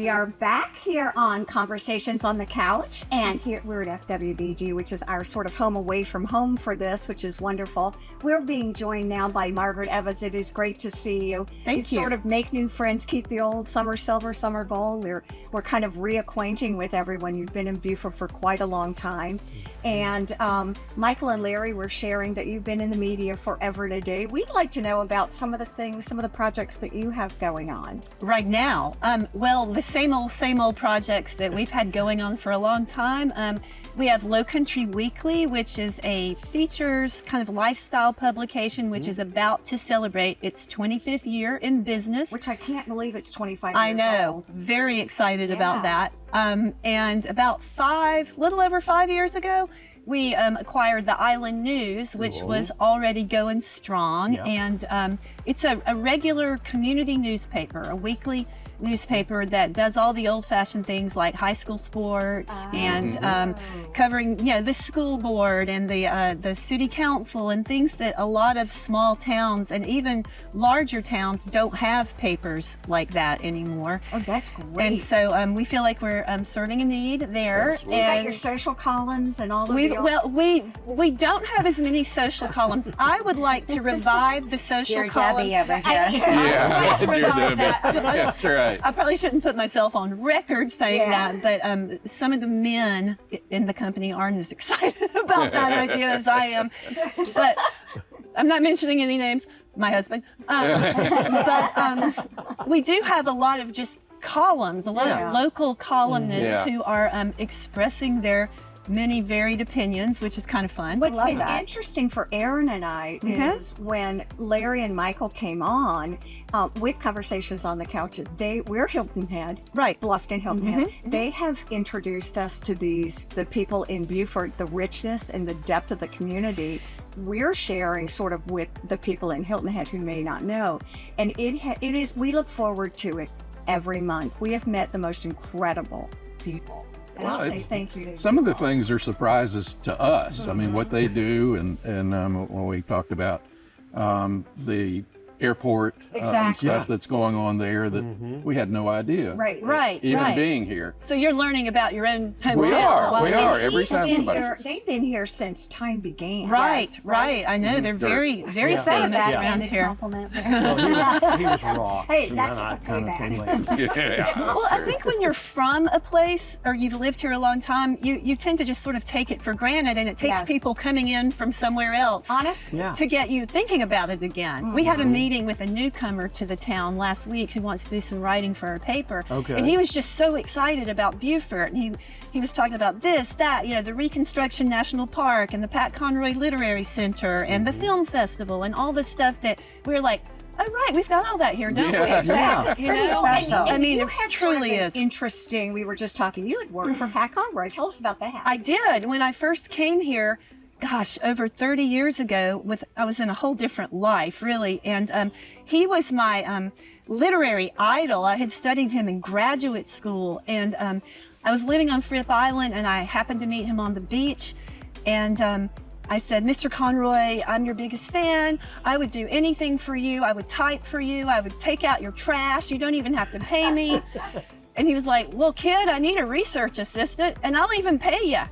We are back here on Conversations on the Couch, and here we're at FWDG, which is our sort of home away from home for this, which is wonderful. We're being joined now by Margaret Evans. It is great to see you. Thank you. Sort of make new friends, keep the old summer silver, summer gold. We're kind of reacquainting with everyone. You've been in Beaufort for quite a long time. And Michael and Larry were sharing that you've been in the media forever and a day. We'd like to know about some of the things, some of the projects that you have going on. Right now, well, the same old projects that we've had going on for a long time. We have Lowcountry Weekly, which is a features kind of lifestyle publication, which is about to celebrate its 25th year in business. Which I can't believe it's 25 years I know, old. very excited about that. And about little over 5 years ago, we acquired the Island News, which was already going strong. And it's a regular community newspaper, a weekly newspaper that does all the old-fashioned things like high school sports and covering, the school board and the city council and things that a lot of small towns and even larger towns don't have papers like that anymore. Oh, that's great. And so we feel like we're serving a need there. You got your social columns and all of the... Well, we don't have as many social columns. I would like to revive the social column. Yeah, Revive that. that's right. I probably shouldn't put myself on record saying that, but some of the men in the company aren't as excited about that idea as I am. But I'm not mentioning any names, my husband. But we do have a lot of just columns, a lot of local columnists who are expressing their many varied opinions, which is kind of fun. What's been interesting for Aaron and I is when Larry and Michael came on with Conversations on the Couch, we're Hilton Head, right? Bluffton, Hilton Head. They have introduced us to the people in Beaufort, the richness and the depth of the community. We're sharing sort of with the people in Hilton Head who may not know, and it is. We look forward to it every month. We have met the most incredible people. And I'll say thank you to some of the things are surprises to us. I mean, what they do, and when we talked about the airport stuff that's going on there that we had no idea. Right. Even being here. So you're learning about your own hometown. We are. Every time somebody. They've been here since time began. Right. I know they're very famous around here. He was raw. Hey, that's just a payback. Well, I think when you're from a place or you've lived here a long time, you tend to just sort of take it for granted, and it takes people coming in from somewhere else to get you thinking about it again. We had a meeting with a newcomer to the town last week who wants to do some writing for a paper. And he was just so excited about Beaufort. And he was talking about this, that, the Reconstruction National Park and the Pat Conroy Literary Center and the Film Festival and all the stuff that we're like, oh, right, we've got all that here, don't we? Exactly. I mean, it truly is interesting. We were just talking. You had worked for Pat Conroy. Tell us about that. I did. When I first came here, gosh, over 30 years ago, I was in a whole different life, really. And he was my literary idol. I had studied him in graduate school. And I was living on Fripp Island, and I happened to meet him on the beach. And I said, Mr. Conroy, I'm your biggest fan. I would do anything for you. I would type for you. I would take out your trash. You don't even have to pay me. And he was like, well, kid, I need a research assistant, and I'll even pay you.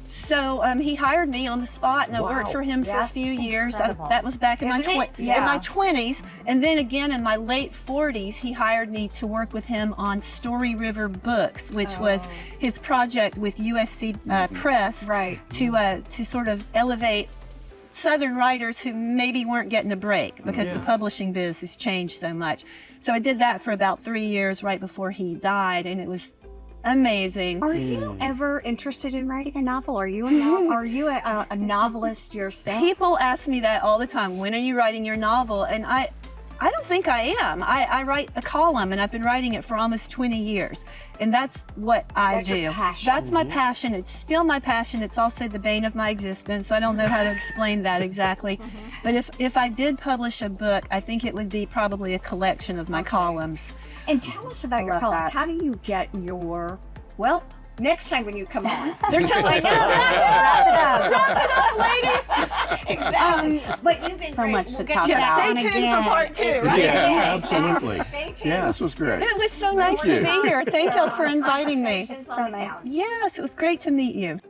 So he hired me on the spot, and I worked for him for a few years. That was back in my 20s. And then again in my late 40s, he hired me to work with him on Story River Books, which was his project with USC Press to sort of elevate Southern writers who maybe weren't getting a break because the publishing biz has changed so much. So I did that for about 3 years right before he died, and it was amazing. Are you ever interested in writing a novel? Are you a novelist yourself? People ask me that all the time. When are you writing your novel? And I don't think I am. I write a column, and I've been writing it for almost 20 years. And that's what I do. Your passion. That's my passion. It's still my passion. It's also the bane of my existence. I don't know how to explain that exactly. But if I did publish a book, I think it would be probably a collection of my columns. And tell us about your columns. How do you get your, next time when you come on. They're telling us Exactly. But you've been So great. much to We'll get talk you about. back Stay on tuned again. for part 2, right? Yeah, absolutely. Stay tuned. Yeah, this was great. It was so nice to you. be here. Thank y'all for inviting me. So nice. Yes, it was great to meet you.